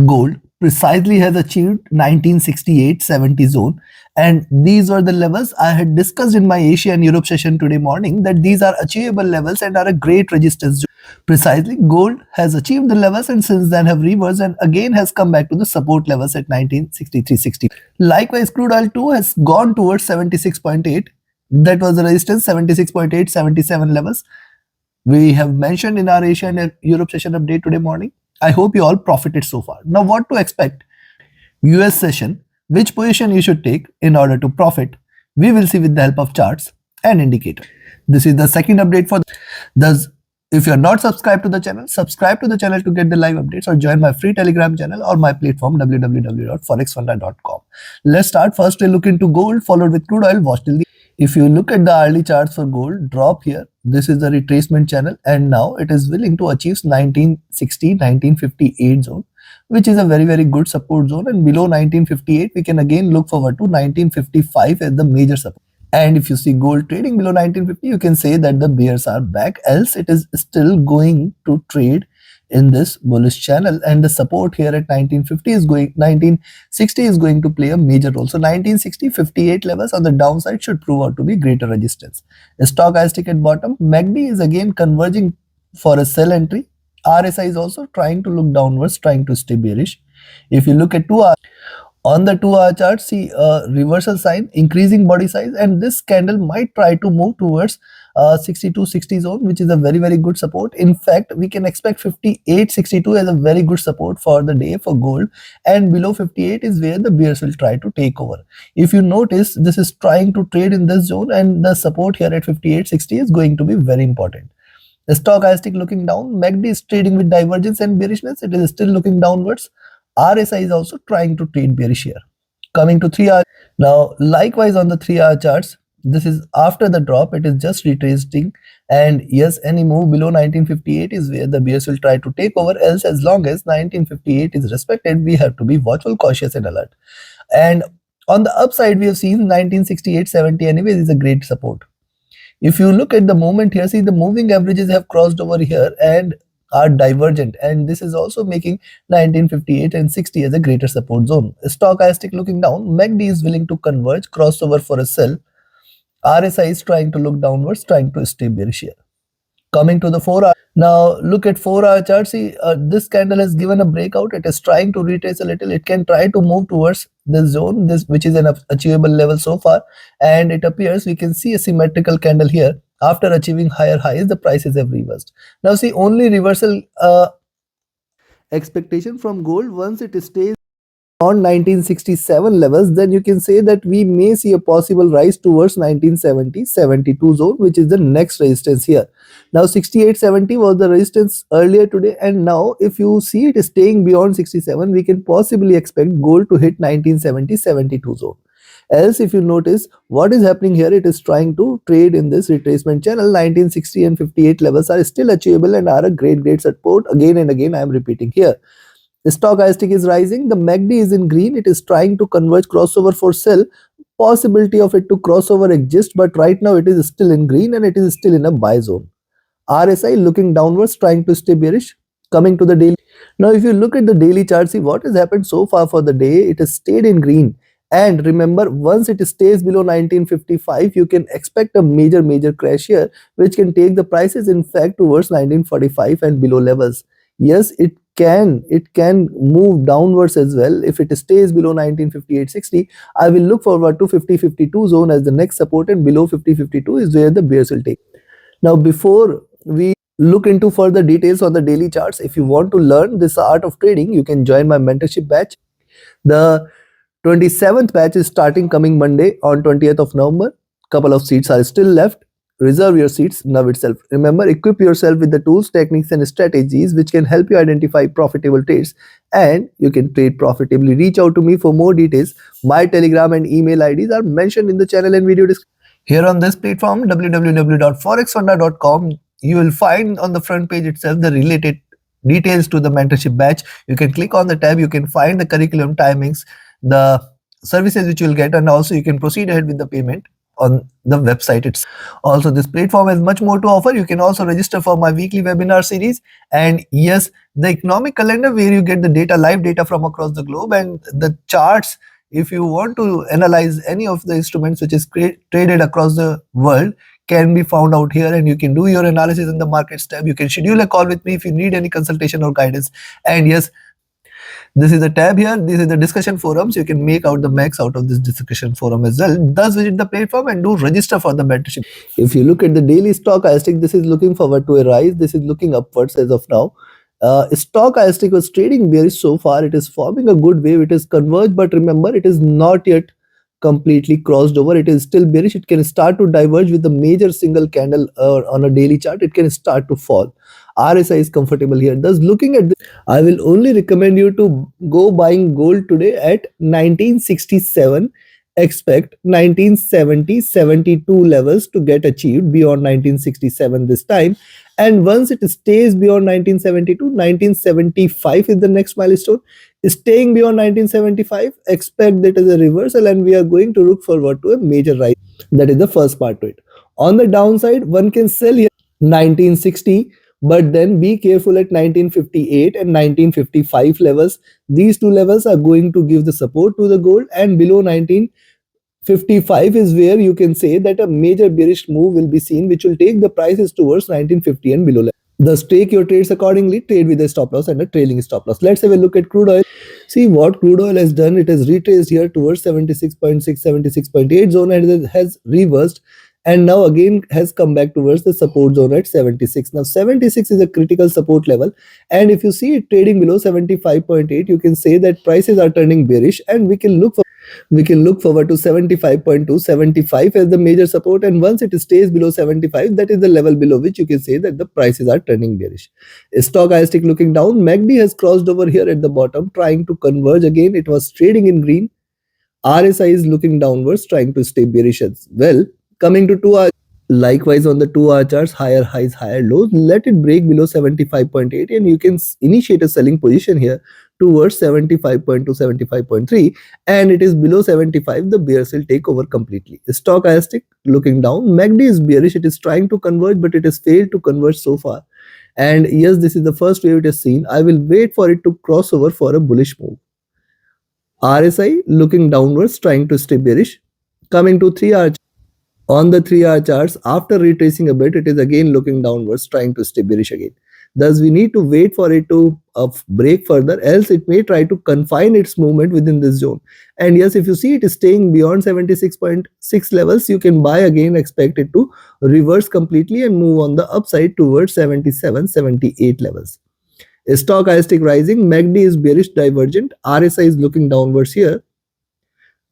gold precisely has achieved 1968-70 zone, and these were the levels I had discussed in my Asia and Europe session today morning, that these are achievable levels and are a great resistance. Precisely, gold has achieved the levels and since then have reversed and again has come back to the support levels at 1963.60. Likewise, crude oil too has gone towards 76.8. That was the resistance, 76.8, 77 levels we have mentioned in our Asia and Europe session update today morning. I hope you all profited so far. Now, what to expect? US session, which position you should take in order to profit, we will see with the help of charts and indicator. This is the second update for thus. If you are not subscribed to the channel, subscribe to the channel to get the live updates or join my free Telegram channel or my platform www.forexfunda.com. Let's start. First, we look into gold followed with crude oil. Watch till the. If you look at the early charts for gold, drop here. This is the retracement channel and now it is willing to achieve 1960-1958 zone, which is a very good support zone, and below 1958 we can again look forward to 1955 as the major support. And if you see gold trading below 1950, you can say that the bears are back, else it is still going to trade in this bullish channel, and the support here at 1960 is going to play a major role. So 1960-58 levels on the downside should prove out to be greater resistance. Stochastic at bottom, MACD is again converging for a sell entry. RSI is also trying to look downwards, trying to stay bearish. If you look at 2 hour, on the 2 hour chart, see a reversal sign, increasing body size, and this candle might try to move towards 62-60 zone, which is a very good support. In fact, we can expect 58-62 as a very good support for the day for gold, and below 58 is where the bears will try to take over. If you notice, this is trying to trade in this zone, and the support here at 58-60 is going to be very important. The stochastic looking down, MACD is trading with divergence and bearishness. It is still looking downwards. RSI is also trying to trade bearish here. Coming to 3 hour. Now, likewise on the 3 hour charts, this is after the drop, it is just retracing, and yes, any move below 1958 is where the bears will try to take over, else as long as 1958 is respected, we have to be watchful, cautious and alert. And on the upside, we have seen 1968-70 anyways is a great support. If you look at the movement here, see the moving averages have crossed over here and are divergent, and this is also making 1958 and 60 as a greater support zone. Stochastic looking down, MACD is willing to converge, crossover for a sell. RSI is trying to look downwards, trying to stay bearish here. Coming to the 4 hour. Now look at 4 hour chart. See this candle has given a breakout. It is trying to retrace a little. It can try to move towards this zone, this which is an achievable level so far, and it appears we can see a symmetrical candle here. After achieving higher highs, the prices have reversed. Now see, only reversal expectation from gold, once it stays on 1967 levels, then you can say that we may see a possible rise towards 1970-72 zone, which is the next resistance here. Now 68-70 was the resistance earlier today, and now if you see it is staying beyond 67, we can possibly expect gold to hit 1970-72 zone. Else, if you notice what is happening here, it is trying to trade in this retracement channel. 1960 and 58 levels are still achievable and are a great support. Again and again, I am repeating here. The stochastic is rising. The MACD is in green. It is trying to converge, crossover for sell. Possibility of it to crossover exists, but right now it is still in green and it is still in a buy zone. RSI looking downwards, trying to stay bearish. Coming to the daily. Now, if you look at the daily chart, see what has happened so far for the day. It has stayed in green. And remember, once it stays below 1955, you can expect a major crash here, which can take the prices in fact towards 1945 and below levels. Yes, it can move downwards as well. If it stays below 1958-60, I will look forward to 50-52 zone as the next support, and below 50-52 is where the bears will take. Now, before we look into further details on the daily charts, if you want to learn this art of trading, you can join my mentorship batch. The 27th batch is starting coming Monday on 20th of November. Couple of seats are still left. Reserve your seats now itself. Remember, equip yourself with the tools, techniques and strategies which can help you identify profitable trades, and you can trade profitably. Reach out to me for more details. My Telegram and email IDs are mentioned in the channel and video description. Here on this platform, www.forexfunda.com, you will find on the front page itself the related details to the mentorship batch. You can click on the tab, you can find the curriculum timings, the services which you will get, and also you can proceed ahead with the payment on the website itself. Also, this platform has much more to offer. You can also register for my weekly webinar series, and yes, the economic calendar where you get the data, live data from across the globe, and the charts. If you want to analyze any of the instruments which is traded across the world, can be found out here, and you can do your analysis in the markets tab. You can schedule a call with me if you need any consultation or guidance. And yes, this is the tab here. This is the discussion forums. You can make out the max out of this discussion forum as well. Thus visit the platform and do register for the mentorship. If you look at the daily stochastic, this is looking forward to a rise. This is looking upwards as of now. Stochastic was trading bearish so far. It is forming a good wave. It is converged, but remember, it is not yet completely crossed over. It is still bearish. It can start to diverge with the major single candle on a daily chart. It can start to fall. RSI is comfortable here. Thus, looking at this, I will only recommend you to go buying gold today at 1967. Expect 1970-72 levels to get achieved beyond 1967 this time. And once it stays beyond 1972, 1975 is the next milestone. Staying beyond 1975, expect that as a reversal, and we are going to look forward to a major rise. That is the first part to it. On the downside, one can sell here 1960, but then be careful at 1958 and 1955 levels. These two levels are going to give the support to the gold, and below 1955 is where you can say that a major bearish move will be seen, which will take the prices towards 1950 and below. Thus, take your trades accordingly. Trade with a stop loss and a trailing stop loss. Let's have a look at crude oil. See what crude oil has done. It has retraced here towards 76.6, 76.8 zone, and it has reversed, and now again has come back towards the support zone at 76. Now 76 is a critical support level, and if you see it trading below 75.8, you can say that prices are turning bearish, and we can look forward to 75.2, 75 as the major support, and once it stays below 75, that is the level below which you can say that the prices are turning bearish. Stochastic looking down. MACD has crossed over here at the bottom, trying to converge again. It was trading in green. RSI is looking downwards, trying to stay bearish as well. Coming to 2 hour, likewise on the 2 hour charts, higher highs, higher lows. Let it break below 75.8, and you can initiate a selling position here towards 75.2, 75.3, and it is below 75, the bears will take over completely. Stochastic looking down. MACD is bearish. It is trying to converge, but it has failed to converge so far. And yes, this is the first wave it has seen. I will wait for it to cross over for a bullish move. RSI looking downwards, trying to stay bearish. Coming to 3 hour. On the 3 hour charts, after retracing a bit, it is again looking downwards, trying to stay bearish again. Thus, we need to wait for it to break further, else it may try to confine its movement within this zone. And yes, if you see it is staying beyond 76.6 levels, you can buy again, expect it to reverse completely and move on the upside towards 77, 78 levels. Stochastic rising. MACD is bearish divergent. RSI is looking downwards here.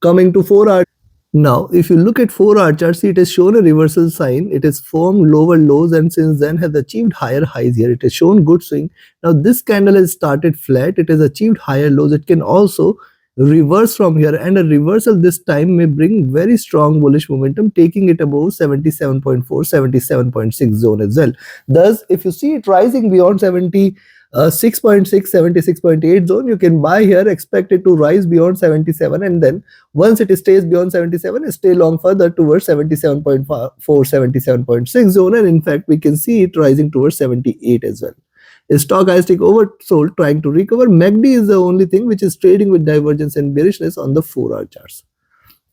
Coming to 4 hour. Now, if you look at 4 hour chart, see it has shown a reversal sign. It has formed lower lows, and since then has achieved higher highs here. It has shown good swing. Now, this candle has started flat. It has achieved higher lows. It can also reverse from here, and a reversal this time may bring very strong bullish momentum, taking it above 77.4, 77.6 zone as well. Thus, if you see it rising beyond 6.6, 76.8 zone, you can buy here, expect it to rise beyond 77, and then once it stays beyond 77, stay long further towards 77.4, 77.6 zone, and in fact we can see it rising towards 78 as well. Stochastic oversold, trying to recover. MACD is the only thing which is trading with divergence and bearishness on the 4 hour charts.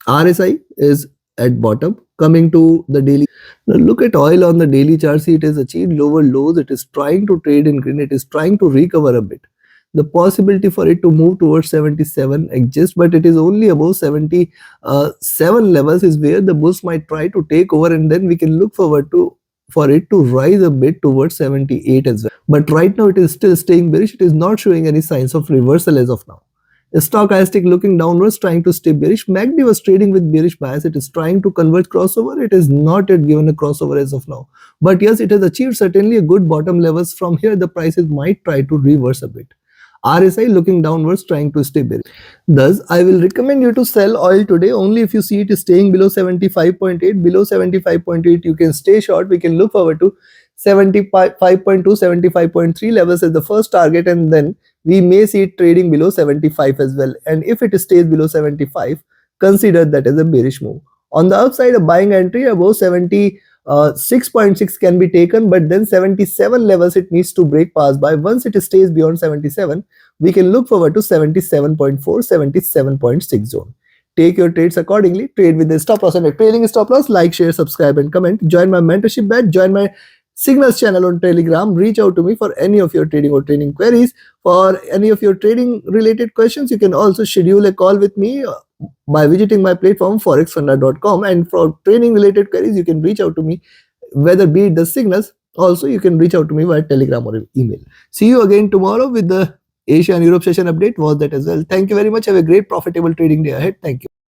RSI is at bottom. Coming to the daily. Now look at oil on the daily chart. See, it has achieved lower lows. It is trying to trade in green. It is trying to recover a bit. The possibility for it to move towards 77 exists, but it is only above 77 levels is where the bulls might try to take over, and then we can look forward to for it to rise a bit towards 78 as well. But right now it is still staying bearish. It is not showing any signs of reversal as of now. Stochastic looking downwards, trying to stay bearish. MACD was trading with bearish bias. It is trying to convert crossover. It is not yet given a crossover as of now. But yes, it has achieved certainly a good bottom levels. From here, the prices might try to reverse a bit. RSI looking downwards, trying to stay bearish. Thus, I will recommend you to sell oil today only if you see it is staying below 75.8. Below 75.8, you can stay short. We can look forward to 75.2, 75.3 levels as the first target, and then we may see it trading below 75 as well. And if it stays below 75, consider that as a bearish move. On the upside, a buying entry above 76.6 can be taken, but then 77 levels it needs to break past by. Once it stays beyond 77, we can look forward to 77.4, 77.6 zone. Take your trades accordingly. Trade with the stop loss and a trailing stop loss. Like, share, subscribe, and comment. Join my mentorship batch. Join my Signals channel on Telegram. Reach out to me for any of your trading or training queries. For any of your trading related questions, you can also schedule a call with me by visiting my platform forexfunda.com. And for training related queries, you can reach out to me, whether be it the signals. Also, you can reach out to me via Telegram or email. See you again tomorrow with the Asia and Europe session update. Was that as well. Thank you very much. Have a great profitable trading day ahead. Thank you.